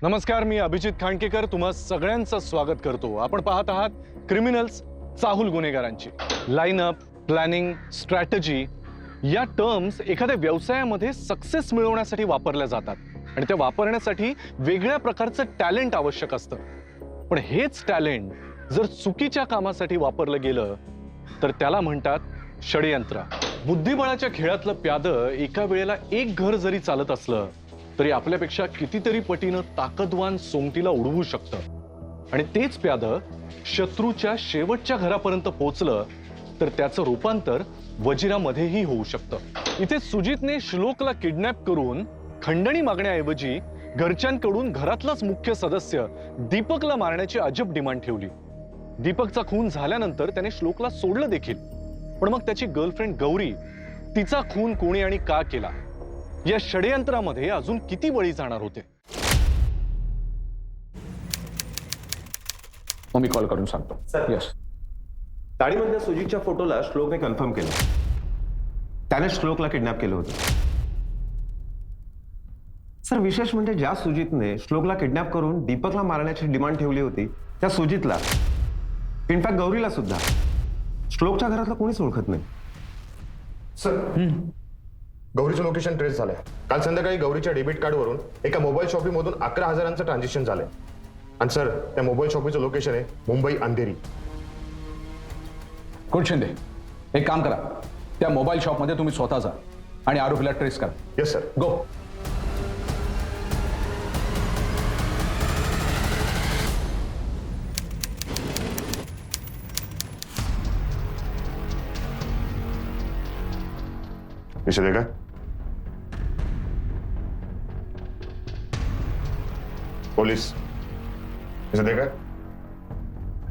नमस्कार, मी अभिजित खांडकेकर तुम्हा सगळ्यांचं स्वागत करतो। आपण पाहत आहात क्रिमिनल्स, चाहूल गुन्हेगारांची। लाईनअप, प्लॅनिंग, स्ट्रॅटेजी या टर्म्स एखाद्या व्यवसायामध्ये सक्सेस मिळवण्यासाठी वापरल्या जातात आणि त्या वापरण्यासाठी वेगळ्या प्रकारचं टॅलेंट आवश्यक असतं। पण हेच टॅलेंट जर चुकीच्या कामासाठी वापरलं गेलं तर त्याला म्हणतात षडयंत्र। बुद्धिबळाच्या खेळातलं प्यादं एका वेळेला एक घर जरी चालत असलं तरी आपल्यापेक्षा कितीतरी पटीनं ताकदवान सोंगटीला उडवू शकतं आणि तेच प्यादं शत्रूच्या शेवटच्या घरापर्यंत पोहोचलं तर त्याचं रूपांतर वजिरामध्येही होऊ शकतं। इथे सुजितने श्लोकला किडनॅप करून खंडणी मागण्याऐवजी घरच्यांकडून घरातलाच मुख्य सदस्य दीपकला मारण्याची अजब डिमांड ठेवली। दीपकचा खून झाल्यानंतर त्याने श्लोकला सोडलं देखील, पण मग त्याची गर्लफ्रेंड गौरी, तिचा खून कोणी आणि का केला या षडयंत्रामध्ये अजून किती बळी जाणार होते? मी कॉल करून सांगतो। Sir, yes. गाडीमधल्या सुजितच्या फोटोला श्लोकने कन्फर्म केलं, त्याने श्लोकला किडनॅप केलं होतं। सर, विशेष म्हणजे ज्या सुजितने श्लोकला किडनॅप करून दीपकला मारण्याची डिमांड ठेवली होती त्या सुजितला, इनफॅक्ट गौरीला सुद्धा श्लोकच्या घरातलं कोणीच ओळखत नाही। सर, गौरीचं लोकेशन ट्रेस झालंय। काल संध्याकाळी गौरीच्या डेबिट कार्डवरून एका मोबाईल शॉपीमधून 11,000चं ट्रान्झॅक्शन झालंय आणि सर त्या मोबाईल शॉपीचं लोकेशन आहे मुंबई अंधेरी। गुड शिंदे, एक काम करा, त्या मोबाईल शॉपमध्ये तुम्ही स्वतः जा आणि आरोपीला ट्रेस करा। Yes sir. गो। इसे देखा? पुलिस, इसे देखा?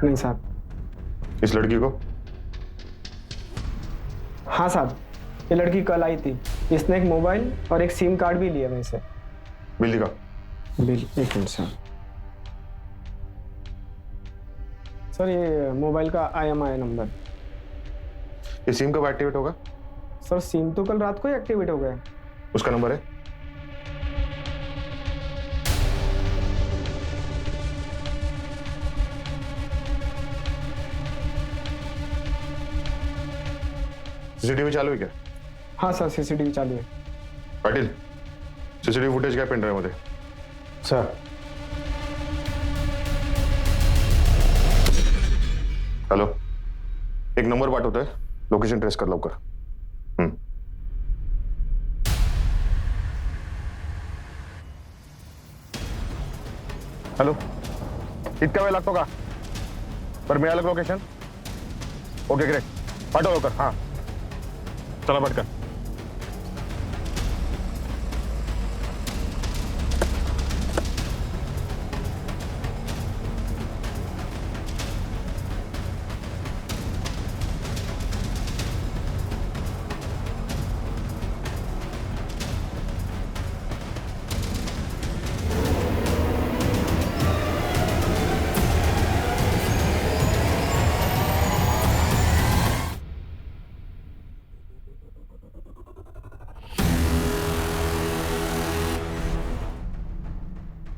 नहीं साहब। इस लड़की को? हाँ साहब, ये लड़की कल आई थी। इसने एक मोबाइल और एक सिम कार्ड भी लिया वैसे। बिल दिखा। बिल एक मिनट सर। सर, ये मोबाइल का IMI नंबर। ये सिम कब एक्टिवेट होगा? सर, सिम तो कल रात को ही एक्टिवेट हो गया। उसका नंबर है? सीसीटीवी चालू है क्या? हाँ सर, CCTV चालू है। पाटील, सीसीटीवी फुटेज काय पेनड्राईव्ह मध्ये? सर, हॅलो, एक नंबर पाठवतोय, लोकेशन ट्रेस कर लवकर। हॅलो, इतका वेळ लागतो का? बरं, मिळालं लोकेशन? ओके ग्रेट, पाठव लवकर। हां, चला पटकन।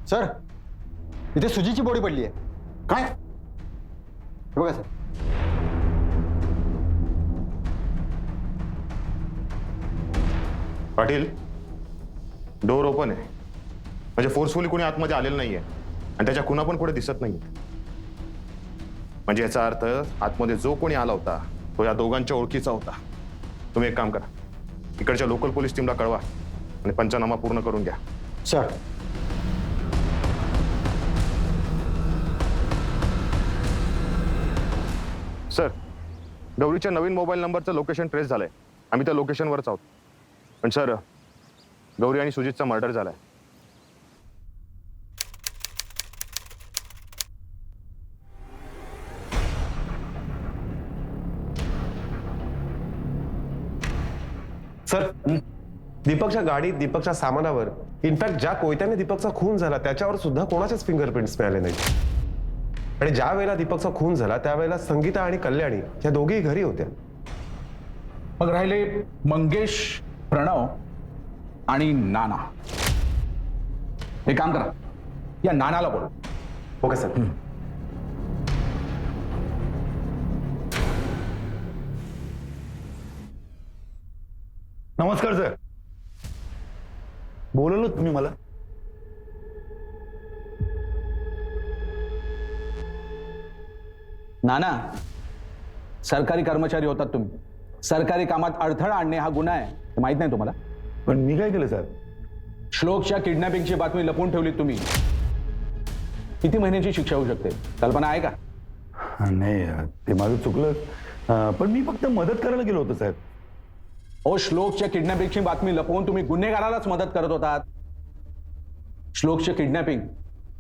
सर, इथे सुजीची बॉडी पडली आहे। काय? हे बघा सर। पाटील, डोर ओपन आहे, म्हणजे फोर्सफुली कोणी आतमध्ये आलेलं नाहीये आणि त्याच्या खुणा पण पुढे दिसत नाहीये। म्हणजे याचा अर्थ आतमध्ये जो कोणी आला होता तो या दोघांच्या ओळखीचा होता। तुम्ही एक काम करा, इकडच्या लोकल पोलीस टीमला कळवा आणि पंचनामा पूर्ण करून घ्या। सर, सर, गौरीच्या नवीन मोबाईल नंबरचं लोकेशन ट्रेस झालंय। आम्ही त्या लोकेशनवरच आहोत, पण सर गौरी आणि सुजितचा मर्डर झालाय। सर, दीपकच्या गाडीत, दीपकच्या सामानावर, इनफॅक्ट ज्या कोयत्याने दीपकचा खून झाला त्याच्यावर सुद्धा कोणाचेच फिंगरप्रिंट्स मिळाले नाहीत। आणि ज्या वेळेला दीपकचा खून झाला त्यावेळेला संगीता आणि कल्याणी या दोघेही घरी होत्या। मग राहिले मंगेश, प्रणव आणि नाना। एक काम करा, या नानाला बोल. Okay sir. नमस्कार सर. बोलवलं तुम्ही मला? नाना, सरकारी कर्मचारी होतात तुम्ही. सरकारी कामात अडथळा आणणे हा गुन्हा आहे, हे माहित नाही तुम्हाला? पण मी काय केलं सर? श्लोकच्या किडनॅपिंगची बातमी लपवून ठेवली तुम्ही. किती महिन्याची शिक्षा होऊ शकते, कल्पना आहे का? नाही, ते माझं चुकलं. पण मी फक्त मदत करायला गेलो होतो साहेब. ओ, श्लोकच्या किडनॅपिंगची बातमी लपवून तुम्ही गुन्हेगारालाच मदत करत होतात. श्लोकच्या किडनॅपिंग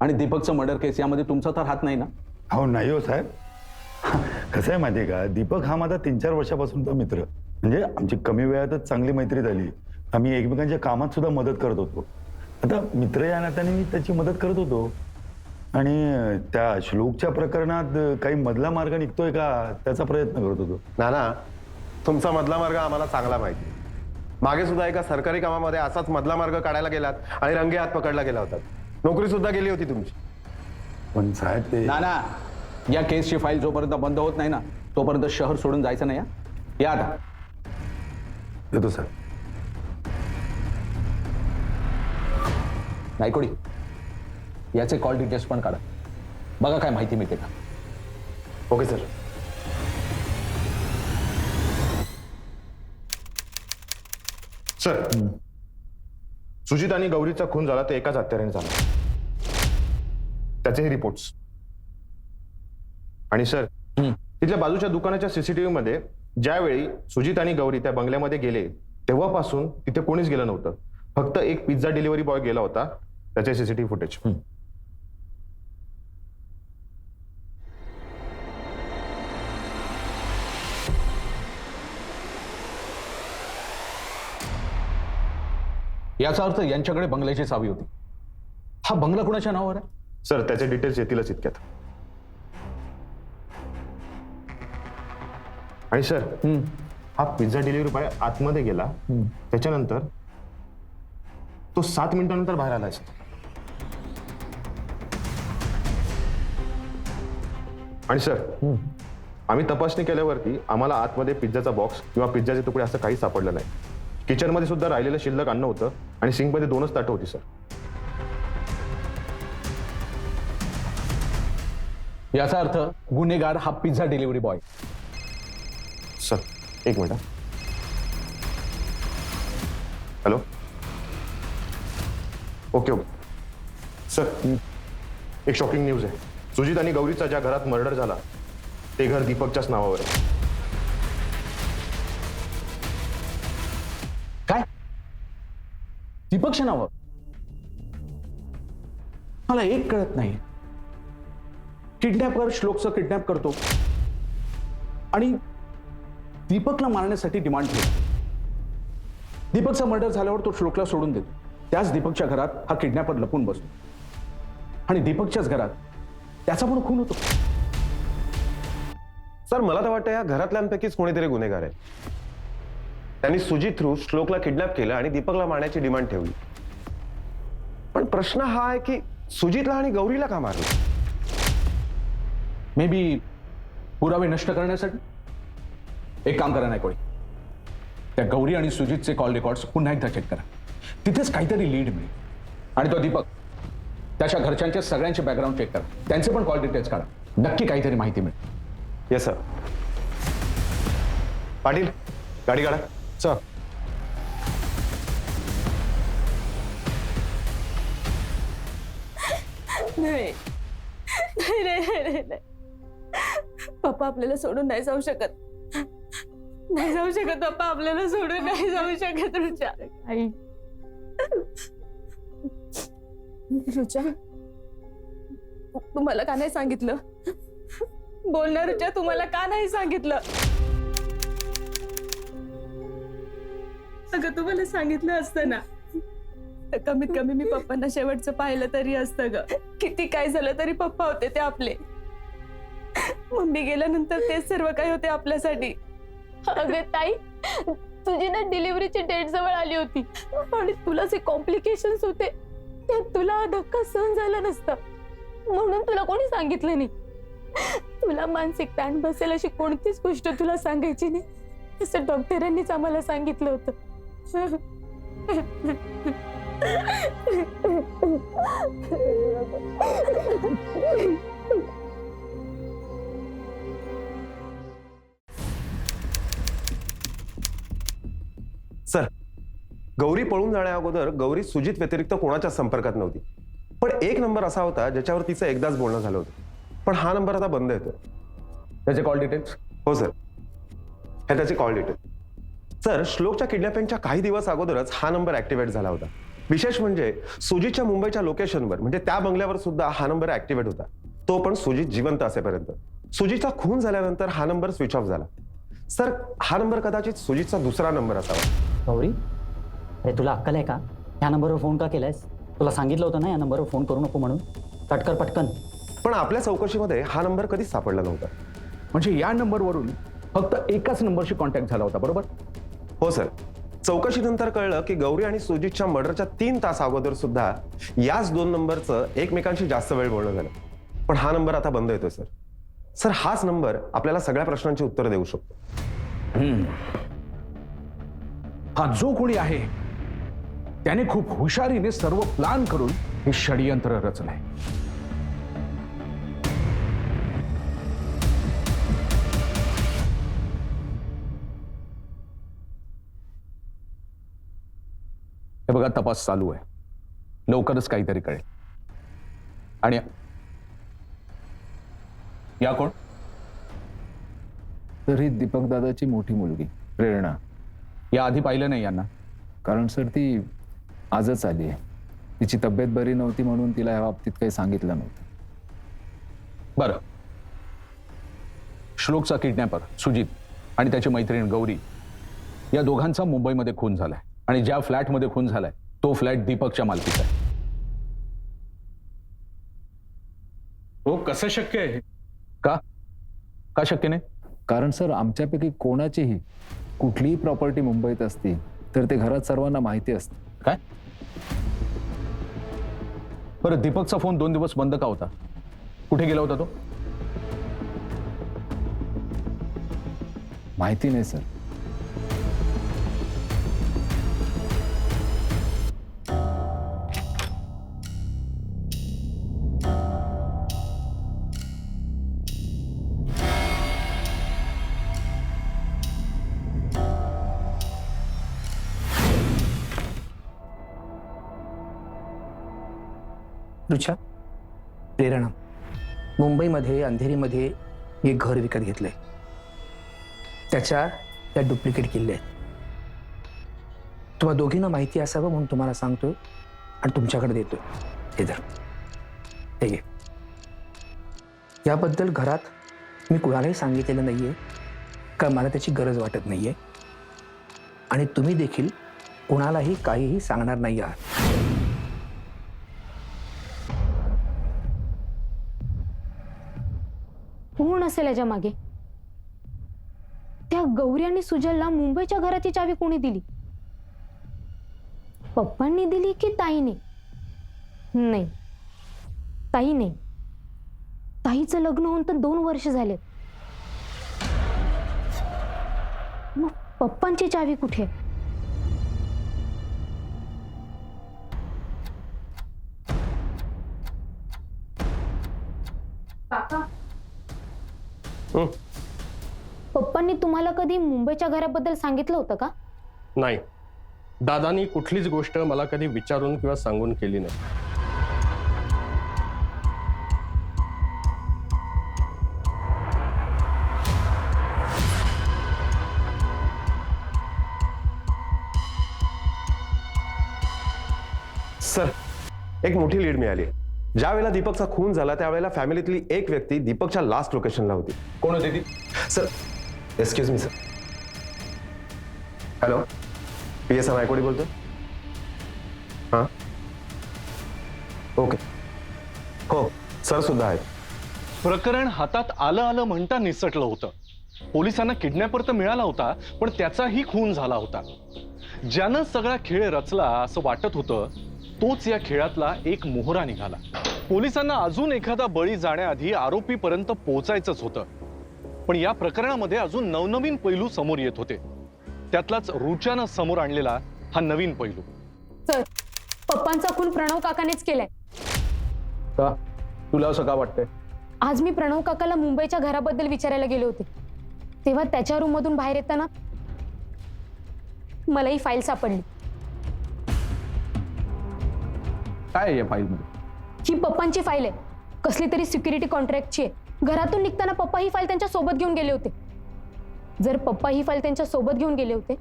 आणि दीपकचं मर्डर केस यामध्ये तुमचा तर हात नाही ना? हो नाही हो साहेब. कसं आहे माहिती आहे का, दीपक हा माझा 3-4 वर्षापासूनचा मित्र. म्हणजे आमची कमी वेळातच चांगली मैत्री झाली. आम्ही एकमेकांच्या कामात सुद्धा मदत करत होतो. आता मित्र या नात्याने मी त्याची मदत करत होतो. आणि त्या श्लोकच्या प्रकरणात काही मधला मार्ग निघतोय का त्याचा प्रयत्न करत होतो. नाना, तुमचा मधला मार्ग आम्हाला चांगला माहिती. मागे सुद्धा एका सरकारी कामामध्ये असाच मधला मार्ग काढायला गेलात आणि रंगे हात पकडला गेला होता. नोकरी सुद्धा गेली होती तुमची. पण साहेब ते नाना, या केसची फाईल जोपर्यंत बंद होत नाही ना, तोपर्यंत शहर सोडून जायचं नाही. या आता. देतो सर. नायकोडी, याचे कॉल डिटेल्स पण काढा, बघा काय माहिती मिळते का. Okay sir. सर, सुजित आणि गौरीचा खून झाला ते एकाच हत्याराने झाला, त्याचेही रिपोर्ट्स. आणि सर, तिथल्या बाजूच्या दुकानाच्या सीसीटीव्ही मध्ये ज्यावेळी सुजित आणि गौरी त्या बंगल्यामध्ये गेले तेव्हापासून तिथे कोणीच गेलं नव्हतं. फक्त एक पिझ्झा डिलिव्हरी बॉय गेला होता, त्याचे सीसीटीव्ही फुटेज. याचा अर्थ यांच्याकडे बंगल्याची चावी होती. हा बंगला कुणाच्या नावावर आहे? सर, त्याचे डिटेल्स येतीलच इतक्यात. आणि सर, हा पिझ्झा डिलिव्हरी बॉय आतमध्ये गेला, त्याच्यानंतर तो 7 मिनिटांनंतर बाहेर आला. आणि सर, आम्ही तपासणी केल्यावरती आम्हाला आतमध्ये पिझ्झाचा बॉक्स किंवा पिझ्झाचे तुकडे असं काही सापडलं नाही. किचनमध्ये सुद्धा राहिलेलं शिल्लक अन्न होतं आणि सिंकमध्ये 2च ताटं होती. सर, याचा अर्थ गुन्हेगार हा पिझ्झा डिलिव्हरी बॉय. सर, एक minute. Hello. Okay okay sir, एक शॉकिंग न्यूज आहे. सुजित आणि गौरीचा ज्या घरात मर्डर झाला ते घर दीपकच्याच नावावर आहे. काय? दीपकच्या नावावर? मला एक कळत नाही. किडनॅपर श्लोकचं किडनॅप करतो आणि दीपकला मारण्यासाठी डिमांड ठेवतो. दीपकचा मर्डर झाल्यावर तो श्लोकला सोडून देतो. त्याच दीपकच्या घरात हा किडनॅपर लपून बसतो आणि दीपकच्याच घरात त्याचा पण खून होतो. सर, मला तर वाटतं या घरातल्यांपैकीच कोणीतरी गुन्हेगार आहे. त्यांनी सुजित थ्रू श्लोकला किडनॅप केलं आणि दीपकला मारण्याची डिमांड ठेवली. पण प्रश्न हा आहे की सुजितला आणि गौरीला का मारलं? मे बी पुरावे नष्ट करण्यासाठी. एक काम करा नायकोडी, त्या गौरी आणि सुजितचे कॉल रेकॉर्ड्स पुन्हा एकदा चेक करा. तिथेच काहीतरी लीड मिळेल. आणि तो दीपक, त्याच्या घरच्यांच्या सगळ्यांचे बॅकग्राऊंड चेक करा, त्यांचे पण कॉल डिटेल्स काढा. नक्की काहीतरी माहिती मिळेल. Yes sir. पाटील, गाडी काढा. सर, नाही नाही नाही नाही नाही. पप्पा आपल्याला सोडून नाही जाऊ शकत. नाही जाऊ शकत पप्पा, आपल्याला सोडून नाही जाऊ शकत. रुचा, आई, रुचा, तुम्हाला का नाही सांगितलं? बोल ना रुचा, तुम्हाला का नाही सांगितलं? अगं, तुम्हाला सांगितलं असतं ना तर कमीत कमी मी पप्पांना शेवटचं पाहिलं तरी असतं ग. किती काय झालं तरी पप्पा होते ते आपले. मम्मी गेल्यानंतर तेच सर्व काही होते आपल्यासाठी. अगं ताई, तुझी ना डिलिव्हरीची डेट जवळ आली होती आणि तुला जे कॉम्प्लिकेशन्स होते त्यात तुला हा धक्का सहन झाला नसता म्हणून तुला कोणी सांगितलं नाही. तुला मानसिक ताण बसेल अशी कोणतीच गोष्ट तुला सांगायची नाही असं डॉक्टरांनीच आम्हाला सांगितलं होतं. सर, गौरी पळून जाण्या अगोदर गौरी सुजित व्यतिरिक्त कोणाच्या संपर्कात नव्हती. पण एक नंबर असा होता ज्याच्यावर तिचं एकदाच बोलणं झालं होतं. पण हा नंबर आता बंद येतोय. त्याचे कॉल डिटेल्स? हो सर, हे त्याची कॉल डिटेल. सर, श्लोकच्या किडनॅपिंगच्या काही दिवस अगोदरच हा नंबर ऍक्टिव्हेट झाला होता. विशेष म्हणजे सुजितच्या मुंबईच्या लोकेशनवर म्हणजे त्या बंगल्यावर सुद्धा हा नंबर ऍक्टिव्हेट होता, तो पण सुजित जिवंत असेपर्यंत. सुजितचा खून झाल्यानंतर हा नंबर स्विच ऑफ झाला. सर, हा नंबर कदाचित सुजितचा दुसरा नंबर असावा. गौरी, अरे तुला अक्कल आहे का? ह्या नंबरवर फोन का केलायस? तुला सांगितलं होतं ना या नंबरवर फोन करू नको म्हणून. कट कर पटकन. पण आपल्या चौकशीमध्ये हा नंबर कधीच सापडला नव्हता. म्हणजे या नंबरवरून फक्त एकाच नंबरशी कॉन्टॅक्ट झाला होता, बरोबर? हो सर, चौकशीनंतर कळलं की गौरी आणि सुजितच्या मर्डरच्या 3 तास अगोदर सुद्धा याच 2 नंबरचं एकमेकांशी जास्त वेळ बोलणं झालं. पण हा नंबर आता बंद येतोय सर. सर, हाच नंबर आपल्याला सगळ्या प्रश्नांची उत्तरं देऊ शकतो. हा जो कोणी आहे त्याने खूप हुशारीने सर्व प्लान करून हे षडयंत्र रचलंय. हे बघा, तपास चालू आहे. लवकरच काहीतरी कळेल. आणि या कोण? तर ही दीपक दादाची मोठी मुलगी प्रेरणा. या आधी पाहिलं नाही यांना? कारण सर ती आजच आली आहे. तिची तब्येत बरी नव्हती म्हणून तिला या बाबतीत काही सांगितलं नव्हतं. बरं, श्लोकचा किडनॅपर सुजित आणि त्याची मैत्रीण गौरी या दोघांचा मुंबईमध्ये खून झालाय. आणि ज्या फ्लॅटमध्ये खून झालाय तो फ्लॅट दीपकच्या मालकीचा आहे. हो, कसं शक्य आहे? का का शक्य नाही? कारण सर आमच्यापैकी कोणाचीही कुठलीही प्रॉपर्टी मुंबईत असती तर ते घरात सर्वांना माहिती असतं. काय? बरं, दीपकचा फोन 2 दिवस बंद का होता? कुठे गेला होता तो? माहिती नाही सर. रुचा, प्रेरणा, मुंबईमध्ये अंधेरीमध्ये एक घर विकत घेतलंय. त्या डुप्लिकेट किल्ले आहेत. तुम्हाला दोघींना माहिती असावं म्हणून तुम्हाला सांगतोय आणि तुमच्याकडे देतोय. हे धर, हे घे. याबद्दल घरात मी कुणालाही सांगितलेलं नाहीये कारण मला त्याची गरज वाटत नाहीये आणि तुम्ही देखील कुणालाही काहीही सांगणार नाही आहात. कोण असेल याच्या मागे? त्या गौरी आणि सुजलला मुंबईच्या घराची चावी कोणी दिली? पप्पांनी दिली की ताईने? नाही, ताई नाही. ताईचं लग्न होऊन तर 2 वर्ष झाले. मग पप्पांची चावी कुठे? काका, पप्पांनी तुम्हाला कधी मुंबईच्या घराबद्दल सांगितलं होतं का? नाही, दादानी कुठलीच गोष्ट मला कधी विचारून किंवा सांगून केली नाही. सर, एक मोठी लीड मिळाली. ज्या वेळेला दीपकचा खून झाला त्यावेळेला फॅमिलीतली एक व्यक्ती दीपकच्या लास्ट लोकेशनला होती. कोण होती ती? Sir, excuse me sir. Hello, PS Naikodi बोलतो. हां, ओके. हो, सर सुद्धा आहेत. प्रकरण हातात आलं म्हणता निसटलं होतं. पोलिसांना किडनॅपर तर मिळाला होता, पण त्याचाही खून झाला होता. ज्यानं सगळा खेळ रचला असं वाटत होतं तोच या खेळातला एक मोहरा निघाला. पोलिसांना अजून एखादा बळी जाण्याआधी आरोपीपर्यंत पोहोचायचंच होतं. पण या प्रकरणामध्ये अजून नवनवीन पैलू समोर येत होते. त्यातलाच रुचानं समोर आणलेला हा नवीन पैलू. सर, पप्पांचा खून प्रणव काकानेच केलाय. का तुला असं का वाटतंय? आज मी प्रणव काकाला मुंबईच्या घराबद्दल विचारायला गेले होते. तेव्हा त्याच्या रूम मधून बाहेर येताना मला ही फाईल सापडली. काय आहे या फाईलमध्ये? ही पप्पांची फाईल आहे. कसली तरी सिक्युरिटी कॉन्ट्रॅक्टची आहे. घरातून निघताना पप्पा ही फाईल त्यांच्या सोबत घेऊन गेले होते. जर पप्पा ही फाईल त्यांच्या सोबत घेऊन गेले होते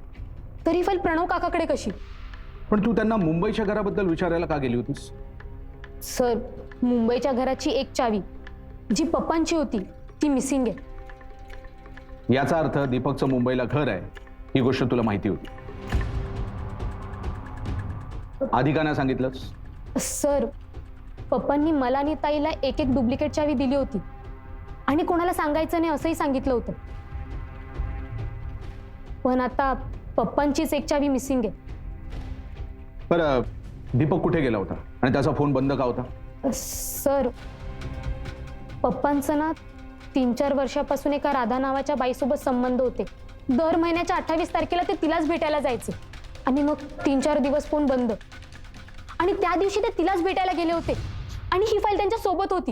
तर ही फाईल प्रणव काकाकडे कशी? पण तू त्यांना मुंबईच्या घराबद्दल विचारायला का गेली होतीस? सर, मुंबईच्या घराची एक चावी जी पप्पांची होती ती मिसिंग आहे. याचा अर्थ दीपकचं मुंबईला घर आहे ही गोष्ट तुला माहिती होती. आधी का नाही सांगितलंस? सर, पप्पांनी मला आणि ताईला एक एक डुप्लिकेट चावी दिली होती आणि कोणाला सांगायचं नाही असंही सांगितलं होतं. पण आता पप्पांचीच एक चावी मिसिंग आहे. बरं, दीपक कुठे गेला होता आणि त्याचा फोन बंद का होता? सर, पप्पांचं ना 3-4 वर्षापासून एका राधा नावाच्या बाईसोबत संबंध होते. दर महिन्याच्या 28 तारखेला ते तिलाच भेटायला जायचे आणि मग 3-4 दिवस फोन बंद. आणि त्या दिवशी ते तिलाच भेटायला गेले होते आणि ही फाईल त्यांच्या सोबत होती.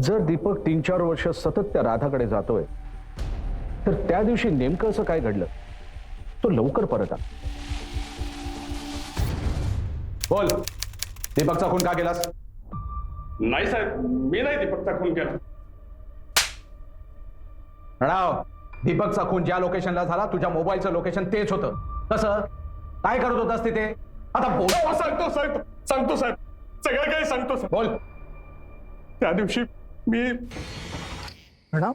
जर दीपक 3-4 वर्ष सतत त्या राधाकडे जातोय तर त्या दिवशी नेमकं असं काय घडलं? तो लवकर परत आ. बोल, दीपकचा खून का केलास? नाही साहेब, मी नाही दीपकचा खून केला. प्रणाव, दीपकचा खून ज्या लोकेशनला झाला तुझ्या मोबाईलचं लोकेशन तेच होतं. कसं काय करत होतास तिथे? आता बोल. सांगतो साहेब, सगळं काही सांगतो साहेब. बोल. त्या दिवशी मी प्रणव,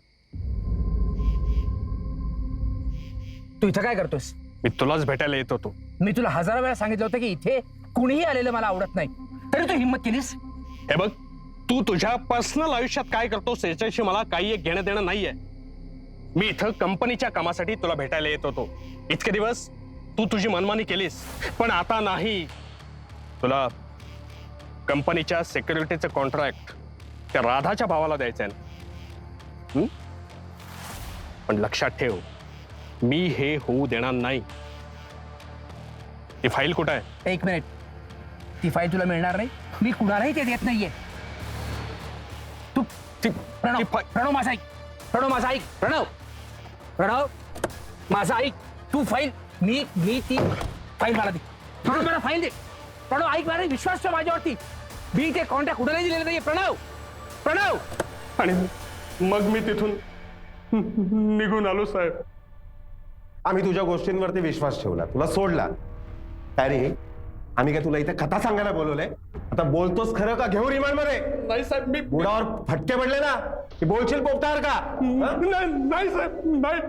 तू इथं काय करतोस? मी तुलाच भेटायला येत होतो. मी तुला 1000 वेळा सांगितलं होतं की इथे कुणीही आलेलं मला आवडत नाही, तरी तू हिंमत केलीस. हे बघ, तू तुझ्या पर्सनल आयुष्यात काय करतोस याच्याशी मला काही एक घेणं देणं नाहीये. मी इथं कंपनीच्या कामासाठी तुला भेटायला येत होतो. इतके दिवस तू तुझी मनमानी केलीस, पण आता नाही. तुला कंपनीच्या सिक्युरिटीचं कॉन्ट्रॅक्ट त्या राधाच्या भावाला द्यायचं आहे. पण लक्षात ठेव, मी हे होऊ देणार नाही. ती फाईल कुठं आहे? 1 मिनिट, ती फाईल तुला मिळणार नाही. मी कुणालाही ते देत नाहीये. तू प्रणव, प्रणव माझा ऐक. प्रणव माझा ऐक. प्रणव माझा ऐक. तू फाईल मी ती फाईल मला दे. प्रणव मला फाईल दे. प्रणव ऐक, मला विश्वास ठेव माझ्यावरती. मी ते कॉन्ट्रॅक्ट कुणालाही दिलेलं नाहीये. प्रणव. आणि मग मी तिथून निघून आलो साहेब. आम्ही तुझ्या गोष्टींवरती विश्वास ठेवला, तुला सोडला. अरे आम्ही काय तुला इथे कथा सांगायला बोलवलंय? आता बोलतोस खरं का घेऊ रिमांड मध्ये? नाही साहेब, मी बुडावर फटके पडले ना की बोलशील पोपटावर का? नाही साहेब, नाही.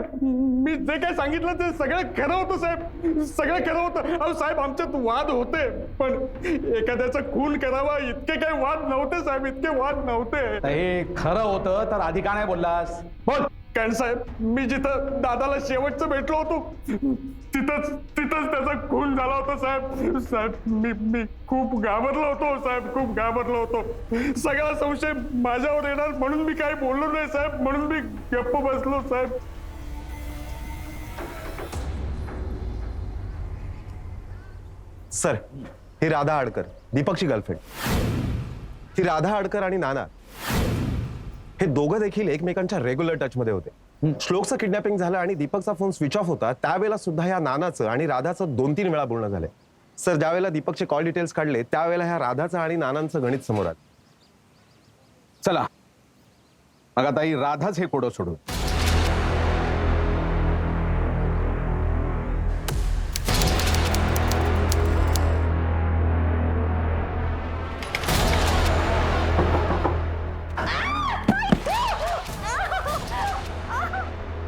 मी जे काही सांगितलं ते सगळं खरं होतं साहेब, सगळं खरं होतं. अहो साहेब, आमच्यात वाद होते, पण एखाद्याचा खून करावा इतके काही वाद नव्हते साहेब, इतके वाद नव्हते. हे खरं होतं तर आधी का नाही बोललास? बोल. कारण साहेब, मी जिथं दादाला शेवटचं भेटलो होतो तिथंच त्याचा खून झाला होता साहेब. साहेब, मी खूप घाबरलो होतो साहेब, खूप घाबरलो होतो. सगळा संशय माझ्यावर येणार म्हणून मी काही बोललो नाही साहेब, म्हणून मी गप्प बसलो साहेब. सर, ही राधा आडकर, दीपकची गर्लफ्रेंड. ही राधा आडकर आणि नाना हे दोघं देखील एकमेकांच्या रेग्युलर टच मध्ये होते. श्लोकचं किडनॅपिंग झालं आणि दीपकचा फोन स्विच ऑफ होता त्यावेळेला सुद्धा या नानाचं आणि राधाचं 2-3 वेळा बोलणं झालंय. सर, ज्यावेळेला दीपकचे कॉल डिटेल्स काढले त्यावेळेला ह्या राधाचं आणि नानांचं गणित समोर आलं. चला मग आता ही राधाच हे कोडं सोडू.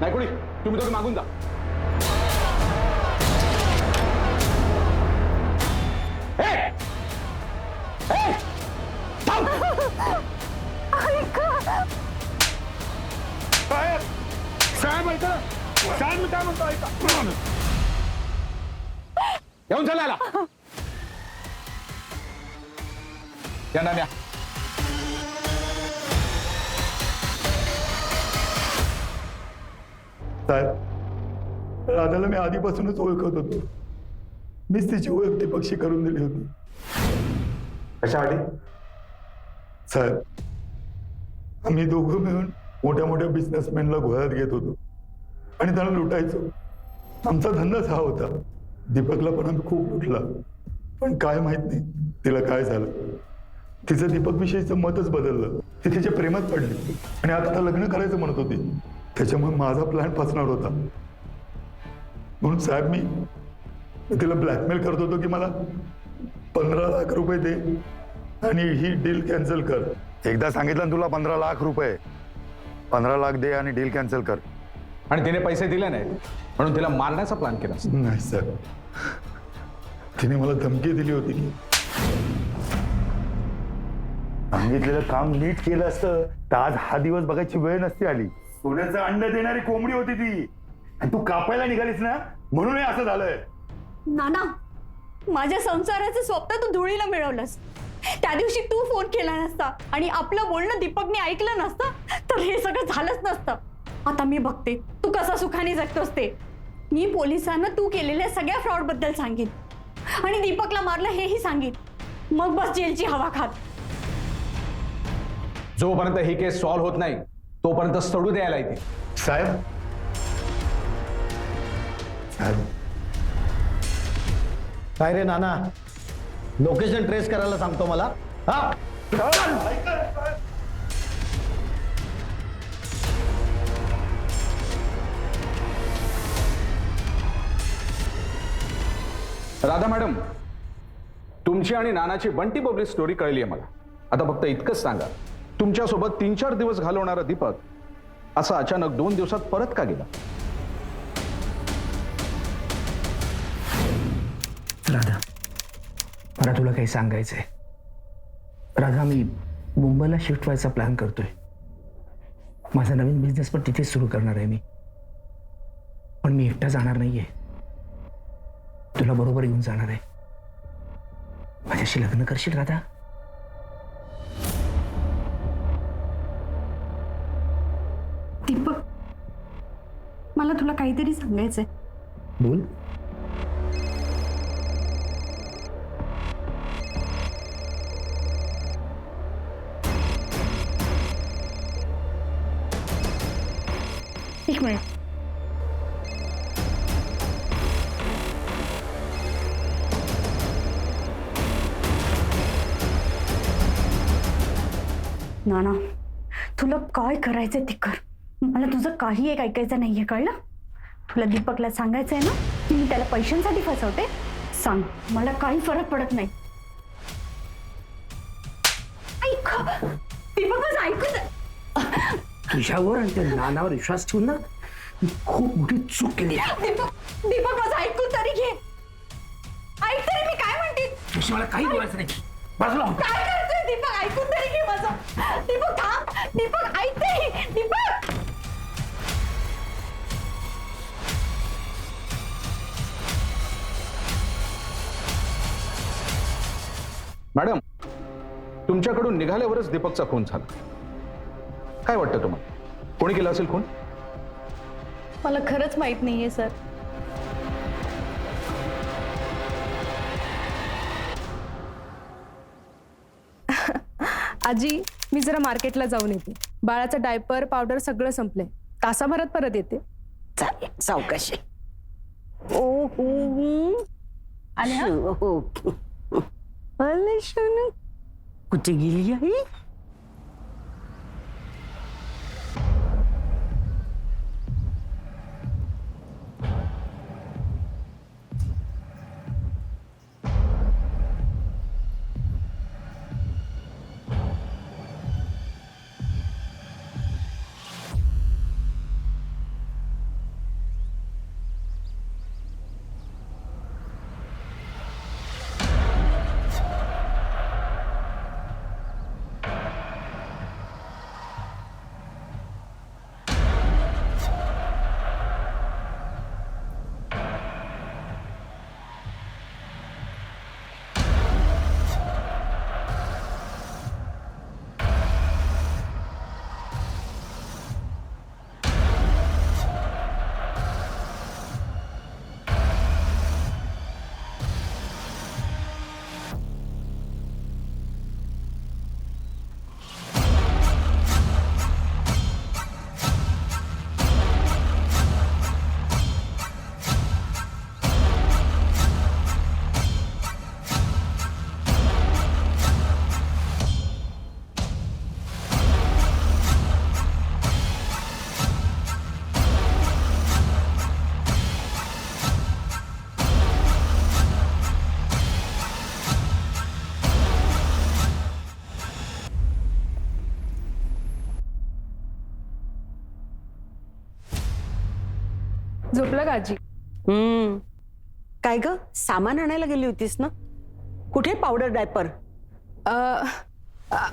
नाही कोणी, तुम्ही दोघे मागून जा. साहेब, साहेब ऐका साहेब मी काय म्हणतो ऐका येऊन झाला या नाम्या साहेब राधाला मी आधीपासूनच ओळखत होतो. मीच तिची ओळख दीपकशी करून दिली होती. कशासाठी? साहेब आम्ही दोघं मिळून मोठ्या मोठ्या बिझनेसमॅनला घोळ्यात घेत होतो आणि त्यांना लुटायचो. आमचा धंदाच हा होता. दीपकला पण आम्ही खूप लुटला, पण काय माहित नाही तिला काय झालं. तिचं दीपक विषयीचं मतच बदललं. ती तिच्या प्रेमात पडली आणि आता तर लग्न करायचं म्हणत होती. त्याच्यामुळे माझा प्लॅन फसणार होता. म्हणून साहेब मी तिला ब्लॅकमेल करत होतो की मला 15 लाख रुपये दे आणि ही डील कॅन्सल कर. एकदा सांगितलं ना तुला 15 लाख रुपये, 15 लाख दे आणि डील कॅन्सल कर. आणि तिने पैसे दिले नाहीत म्हणून तिला मारण्याचा प्लॅन केला. नाही सर, तिने मला धमकी दिली होती की सांगितलेलं काम नीट केलं असतं तर आज हा दिवस बघायची वेळ नसती आली. सोन्याचं अंड देणारी कोंबडी होती ती आणि तू कापायला निघालीस ना म्हणून हे असं झालंय. नाना, माझ्या संसाराचं स्वप्न तू धुळीला मिळवलंस. त्या दिवशी तू फोन केला नसता आणि आपलं बोलणं दीपकने ऐकलं नसतं तर हे सगळं झालंच नसतं. आता मी बघते तू कसा सुखाने जगतोस ते. मी पोलिसांना तू केलेल्या सगळ्या फ्रॉड बद्दल सांगेन आणि दीपकला मारलं हेही सांगेन. मग बस जेलची हवा खात. जोपर्यंत ही केस सॉल्व्ह होत नाही तोपर्यंत सडू द्यायला येते. साहेब साहेब काय रे नाना, लोकेशन ट्रेस करायला सांगतो मला? हा राधा मॅडम, तुमची आणि नानाची बंटी बबली स्टोरी कळली आहे मला. आता फक्त इतकंच सांगा, तुमच्यासोबत 3-4 दिवस घालवणारा दीपक असा अचानक 2 दिवसात परत का गेला? राधा, मला तुला काही सांगायचंय. राधा, मी मुंबईला शिफ्ट व्हायचा प्लॅन करतोय. माझा नवीन बिझनेस पण तिथेच सुरू करणार आहे मी. पण मी एकटा जाणार नाहीये, तुला बरोबर घेऊन जाणार आहे. माझ्याशी लग्न करशील राधा? दीपक, मला तुला काहीतरी सांगायचंय. बोल. एक मिनिट. नाना, तुला काय करायचंय ते कर. मला तुझं काही एक ऐकायचं नाहीये, कळलं? तुला दीपकला सांगायचंय ना की मी त्याला पैशांसाठी फसवते? सांग, मला काही फरक पडत नाही. ऐक दीपक, माझं ऐकून. तुझ्यावर आणि त्या नानावर विश्वास ठेवून ना मी खूप मोठी चूक केली आहे. दीपक, माझं ऐकून तरी घे. ऐक तरी मी काय म्हणते. तुझी मला काही बोलायचं नाही. बाजूला हो. काय करतोय दीपक? ऐकून तरी घे माझं. दीपक थांब. दीपक ऐक तरी. दीपक. मॅडम, तुमच्याकडून निघाल्यावरच दीपकचा खून झाला. काय वाटतं तुम्हाला, कोणी केला असेल खून? मला खरंच माहित नाहीये सर. आजी, मी जरा मार्केटला जाऊन येते. बाळाचं डायपर पावडर सगळं संपलंय. तासाभरात परत येते. चालेल, सावकाशी. ओ हो. आले हा? आले सोनू. कुठे गेली आहे? झोपला का आजी? काय ग, सामान आणायला गेली होतीस ना? कुठे पावडर डायपर?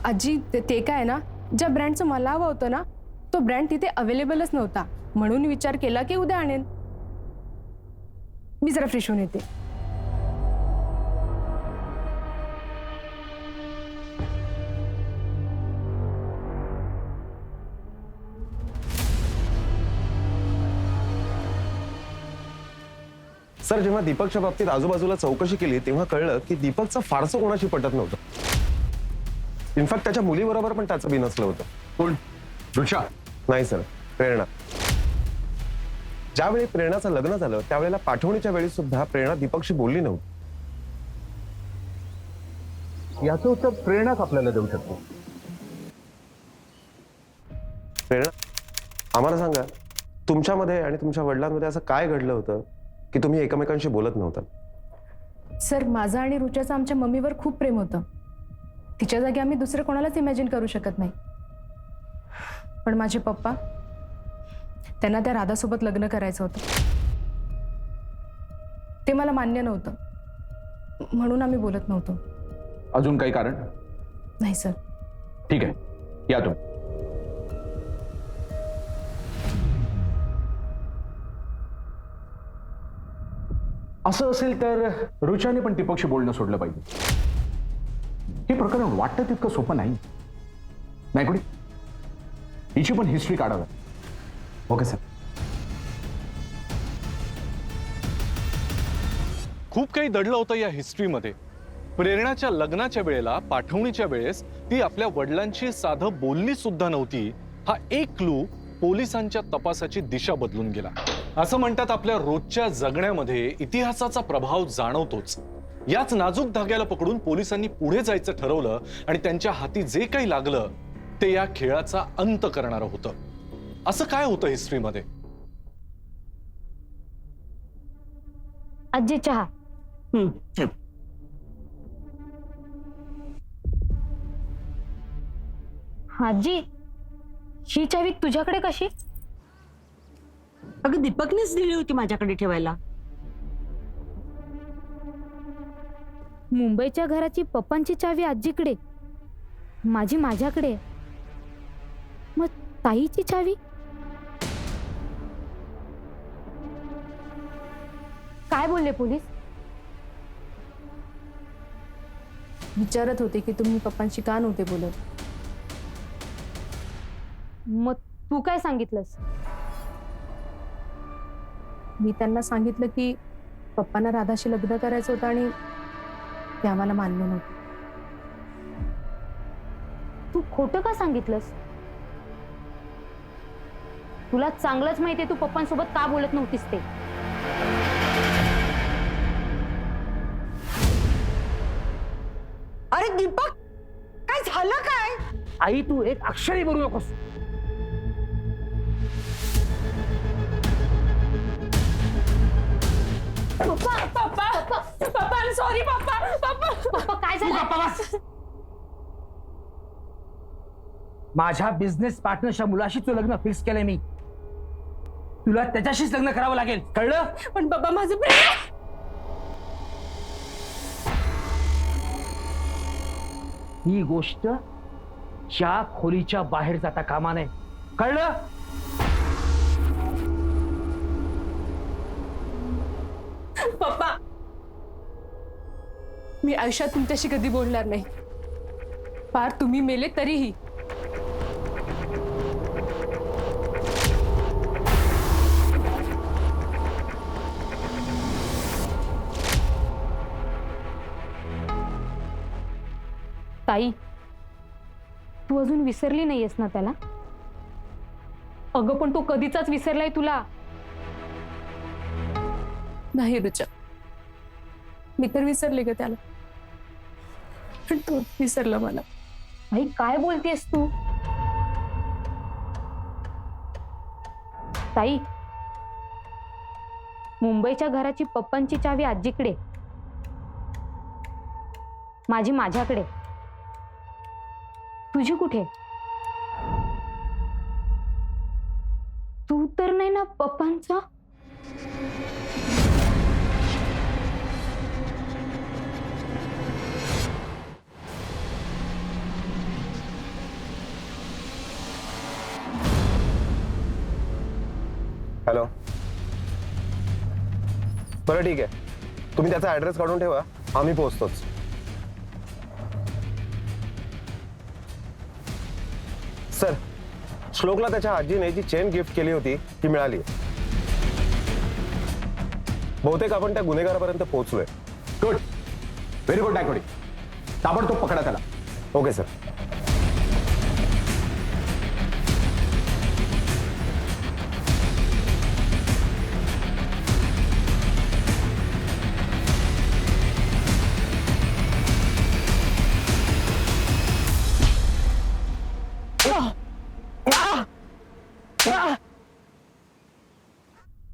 आजी ते काय ना, ज्या ब्रँडचं मला हवं होतं ना, तो ब्रँड तिथे अवेलेबलच नव्हता, म्हणून विचार केला की उद्या आणेन. मी जरा फ्रेश होऊन येते. सर, जेव्हा दीपकच्या बाबतीत आजूबाजूला चौकशी केली तेव्हा कळलं की दीपकचं फारसं कोणाशी पटत नव्हतं. इनफॅक्ट त्याच्या मुलीबरोबर पण त्याचं बिनसलं होतं. कोण? ऋचा? नाही सर, प्रेरणा. ज्यावेळी प्रेरणाचं लग्न झालं त्यावेळेला पाठवणीच्या वेळी सुद्धा प्रेरणा दीपकशी बोलली नव्हती. याचं उत्तर प्रेरणाच आपल्याला देऊ शकतो. प्रेरणा, आम्हाला सांगा, तुमच्यामध्ये आणि तुमच्या वडिलांमध्ये असं काय घडलं होतं की तुम्ही एकमेकांशी बोलत नव्हता? सर, माझं आणि रुच्याचं आमच्या मम्मीवर खूप प्रेम होतं. तिच्या जागी आम्ही दुसरं कोणालाच इमॅजिन करू शकत नाही. पण माझे पप्पा, त्यांना त्या राधासोबत लग्न करायचं होतं. ते मला मान्य नव्हतं, म्हणून आम्ही बोलत नव्हतो. अजून काही कारण? नाही सर. ठीक आहे, या तुम्ही. असं असेल तर रुचाने पण दीपकशी बोलणं सोडलं पाहिजे. हे प्रकरण वाटतं तितकं सोपं नाही. नाही कोणी हिची पण हिस्ट्री काढावी. Okay sir. खूप काही दडलं होतं या हिस्ट्रीमध्ये. प्रेरणाच्या लग्नाच्या वेळेला, पाठवणीच्या वेळेस ती आपल्या वडिलांची साधं बोलणी सुद्धा नव्हती. हा एक क्लू पोलिसांच्या तपासाची दिशा बदलून गेला. असं म्हणतात, आपल्या रोजच्या जगण्यामध्ये इतिहासाचा प्रभाव जाणवतोच. याच नाजूक धाग्याला पकडून पोलिसांनी पुढे जायचं ठरवलं आणि त्यांच्या हाती जे काही लागलं ते या खेळाचा अंत करणारं होतं. असं काय होतं हिस्ट्रीमध्ये? आजी चहा. आजी, ही चावी तुझ्याकडे कशी? अगं, दीपकनेच दिली होती माझ्याकडे ठेवायला. मुंबईच्या घराची पप्पांची चावी आजीकडे, माझी माझ्याकडे. मग ताईची चावी? काय बोलले पोलीस? विचारत होते की तुम्ही पप्पांशी का नव्हते बोलत. मग तू काय सांगितलंस? मी त्यांना सांगितलं की पप्पांना राधाशी लग्न करायचं होतं आणि ते आम्हाला मान्य नव्हतं. तू खोटं का सांगितलंस? तुला चांगलंच माहितीये तू पप्पांसोबत का बोलत नव्हतीस ते. अरे दीपक, काय झालं काय? आई, तू एक अक्षरही बोलू नकोस. पप्पा पप्पा पप्पा, सॉरी पप्पा. पप्पा पप्पा, काय झालं? माझ्या बिझनेस पार्टनरच्या मुलाशी तू लग्न फिक्स केलंय मी. तुला त्याच्याशीच लग्न करावं लागेल, कळलं? पण पप्पा, माझं प्रेम. ही गोष्ट या खोलीच्या बाहेर जाता कामा नये, कळलं? पप्पा, मी आयुष्यात तुमच्याशी कधी बोलणार नाही. पार तुम्ही मेले तरीही. ताई, तू अजून विसरली नाहीयेस ना त्याला? अगं, पण तो कधीचाच विसरलाय तुला. नाही रुचा, मी तर विसरले ग त्याला, पण तो विसरला मला. आई, काय बोलतेस तू? ताई, मुंबईच्या घराची पप्पांची चावी आजीकडे, माझी माझ्याकडे. तुझी कुठे? तू तर नाही ना पप्पांचा? हॅलो. बरं ठीक आहे, तुम्ही त्याचा ऍड्रेस काढून ठेवा, आम्ही पोहोचतोच. सर, श्लोकला त्याच्या आजीने जी चेन गिफ्ट केली होती ती मिळाली. बहुतेक आपण त्या गुन्हेगारापर्यंत पोहोचलोय. Good, very good Naikodi. ताबडतोब पकडा त्याला. Okay sir.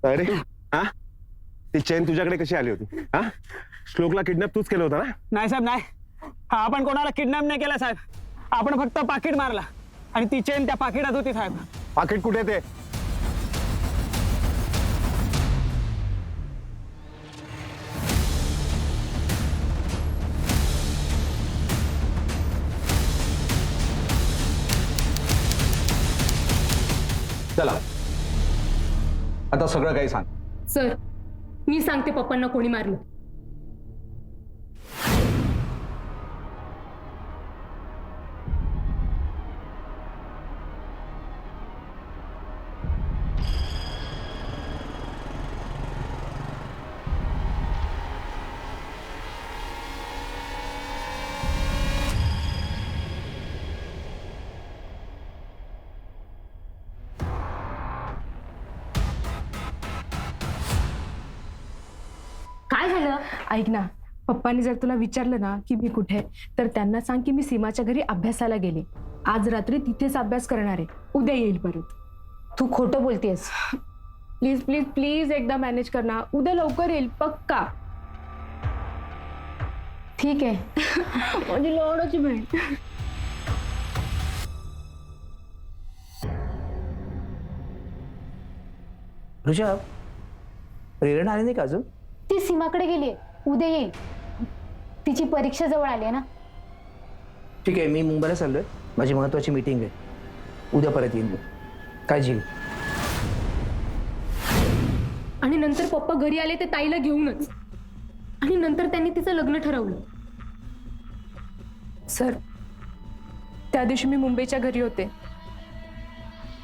अरे हा, ती चेन तुझ्याकडे कशी आली होती? हा, श्लोकला किडनॅप तूच केलं होतं ना? नाही साहेब, नाही. हा, आपण कोणाला किडनॅप नाही केला साहेब. आपण फक्त पाकिट मारला आणि ती चेन त्या पाकिटात होती साहेब. पाकिट कुठे ते? चला, आता सगळं काही सांग. सर, मी सांगते पप्पांना कोणी मारलं. काय झालं? ऐक ना, पप्पांनी जर तुला विचारलं ना की मी कुठे, तर त्यांना सांग की मी सीमाच्या घरी अभ्यासाला गेले. आज रात्री तिथेच अभ्यास करणार आहे, उद्या येईल परत. तू खोटं बोलतेस. प्लीज प्लीज प्लीज एकदा मॅनेज कर ना, उद्या लवकर येईल पक्का. ठीक आहे. माझी लाडाची बहीण. ऋषभ, प्रेरणा आली नाही का अजून? ती सीमाकडे गेली, उद्या येईल. तिची परीक्षा जवळ आली आहे ना. ठीक आहे, मी मुंबईला चाललोय, माझी महत्वाची मीटिंग आहे. उद्या परत येईन. काळजी घे. आणि नंतर पप्पा घरी आले ते ताईला घेऊनच, आणि नंतर त्यांनी तिचं लग्न ठरवलं. सर, त्या दिवशी मी मुंबईच्या घरी होते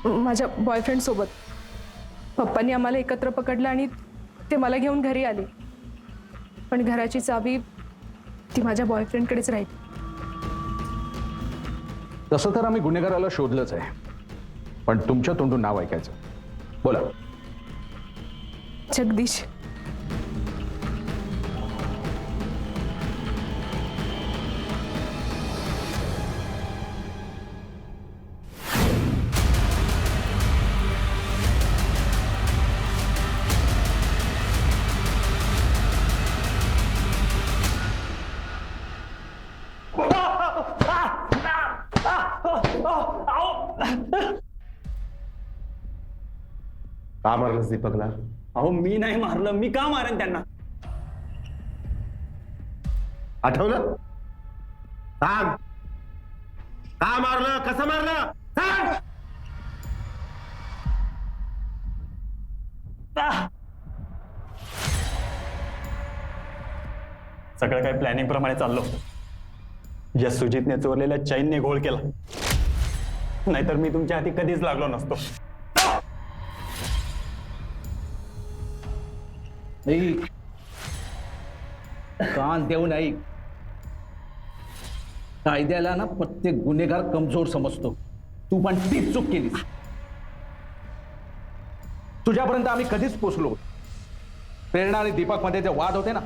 माझ्या बॉयफ्रेंड सोबत. पप्पांनी आम्हाला एकत्र पकडलं आणि ते मला घेऊन घरी आले, पण घराची चावी ती माझ्या बॉयफ्रेंडकडेच राहिली. तसं तर आम्ही गुन्हेगाराला शोधलंच आहे, पण तुमच्या तोंडून नाव ऐकायचं. बोला. जगदीश. का मारलंस दीपकला? अहो, मी नाही मारलं. मी का मारेन त्यांना? आठवलं? सांग, का मारलं, कसं मारलं, सांग. सगळं काही प्लॅनिंग प्रमाणे चाललं होतं. या सुजितने चोरलेल्या चैनने घोळ केला, नाहीतर मी तुमच्या हाती कधीच लागलो नसतो. कान देऊन ऐक. कायद्याला ना प्रत्येक गुन्हेगार कमजोर समजतो. तू पण तीच चूक केलीस. तुझ्यापर्यंत आम्ही कधीच पोचलो. प्रेरणा आणि दीपक मध्ये जे वाद होते ना,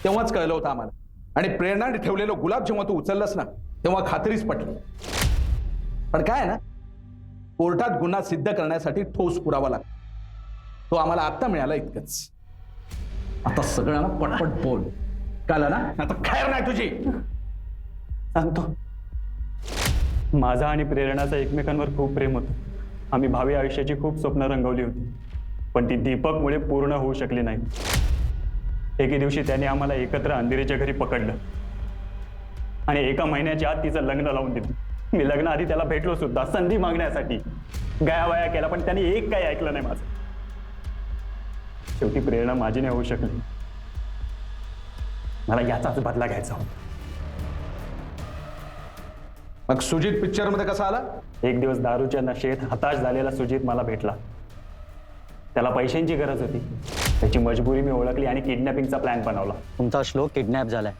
तेव्हाच कळलं होतं आम्हाला. आणि प्रेरणाने ठेवलेलं गुलाब जेव्हा तू उचललंस ना, तेव्हा खात्रीच पटली. पण काय ना, कोर्टात गुन्हा सिद्ध करण्यासाठी ठोस पुरावा लागतो. तो आम्हाला आत्ता मिळाला इतकंच. आता सगळ्यांना पटपट बोल. कळलं ना? आता खैर नाही तुझी. सांगतो, माझा आणि प्रेरणाचं एकमेकांवर खूप प्रेम होतं. आम्ही भावी आयुष्याची खूप स्वप्न रंगवली होती. पण ती दीपकमुळे पूर्ण होऊ शकली नाही. एके दिवशी त्याने आम्हाला एकत्र अंधेरीच्या घरी पकडलं आणि एका महिन्याच्या आत तिचं लग्न लावून दिलं. मी लग्नाआधी त्याला भेटलो सुद्धा संधी मागण्यासाठी. गयावया केला पण त्याने एक काही ऐकलं नाही माझं. शेवटी प्रेरणा माझी नाही होऊ शकली. मला याचाच बदला घ्यायचा होता. मग सुजित पिक्चर मध्ये कसा आला? एक दिवस दारूच्या नशेत हताश झालेला सुजित मला भेटला. त्याला पैशांची गरज होती. त्याची मजबुरी मी ओळखली आणि किडनॅपिंगचा प्लॅन बनवला. तुमचा श्लोक किडनॅप झालाय.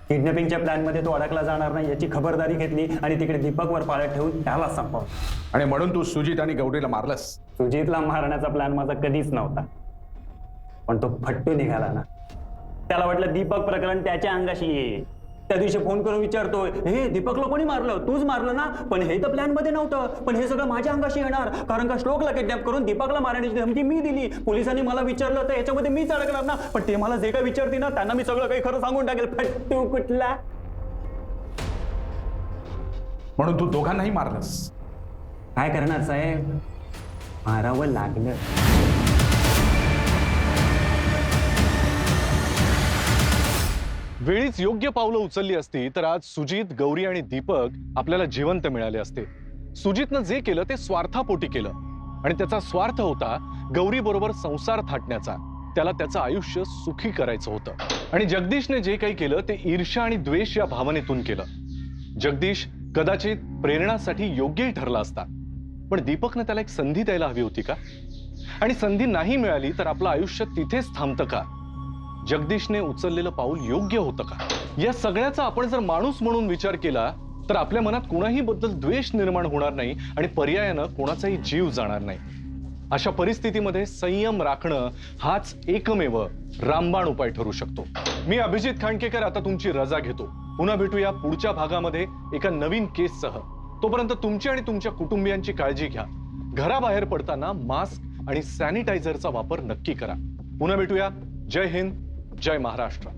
किडनॅपिंगच्या प्लॅनमध्ये तो अडकला जाणार नाही याची खबरदारी घेतली आणि तिकडे दीपकवर पाळत ठेवून त्याला संपवलं. आणि म्हणून तू सुजित आणि गौरीला मारलंस? सुजितला मारण्याचा प्लॅन माझा कधीच नव्हता, पण तो फट्टू निघाला ना. त्याला वाटलं दीपक प्रकरण त्याच्या अंगाशी ये. त्या दिवशी फोन करून विचारतोय, हे दीपकला कोणी मारलं? तूच मारलं ना? पण हे तर प्लॅन मध्ये नव्हतं. पण हे सगळं माझ्या अंगाशी येणार कारण का श्लोकला किडनॅप करून दीपकला मारण्याची धमकी मी दिली. पोलिसांनी मला विचारलं तर याच्यामध्ये मीच अडकणार ना. पण ते मला जे काही विचारते ना त्यांना मी सगळं काही खरं सांगून टाकेल. फट्टू कुठला. म्हणून तू दोघांनाही मारलंस? काय करणार साहेब, मारावं लागलं. वेळीच योग्य पावलं उचलली असती तर आज सुजित, गौरी आणि दीपक आपल्याला जिवंत मिळाले असते. सुजितनं जे केलं ते स्वार्थापोटी केलं आणि त्याचा स्वार्थ होता गौरी बरोबर संसार थाटण्याचा. त्याला त्याचं आयुष्य सुखी करायचं होतं. आणि जगदीशने जे काही केलं ते ईर्ष्या आणि द्वेष या भावनेतून केलं. जगदीश कदाचित प्रेरणासाठी योग्यही ठरला असता, पण दीपकनं त्याला एक संधी द्यायला हवी होती का? आणि संधी नाही मिळाली तर आपलं आयुष्य तिथेच थांबतं का? जगदीशने उचललेलं पाऊल योग्य होतं का? या सगळ्याचा आपण जर माणूस म्हणून विचार केला तर आपल्या मनात कोणाही बद्दल द्वेष निर्माण होणार नाही आणि पर्यायानं कोणाचाही जीव जाणार नाही. अशा परिस्थितीमध्ये संयम राखणं हाच एकमेव रामबाण उपाय ठरू शकतो. मी अभिजित खांडकेकर आता तुमची रजा घेतो. पुन्हा भेटूया पुढच्या भागामध्ये एका नवीन केससह. तोपर्यंत तुमची आणि तुमच्या कुटुंबियांची काळजी घ्या. घराबाहेर पडताना मास्क आणि सॅनिटायझरचा वापर नक्की करा. पुन्हा भेटूया. जय हिंद, जय महाराष्ट्र.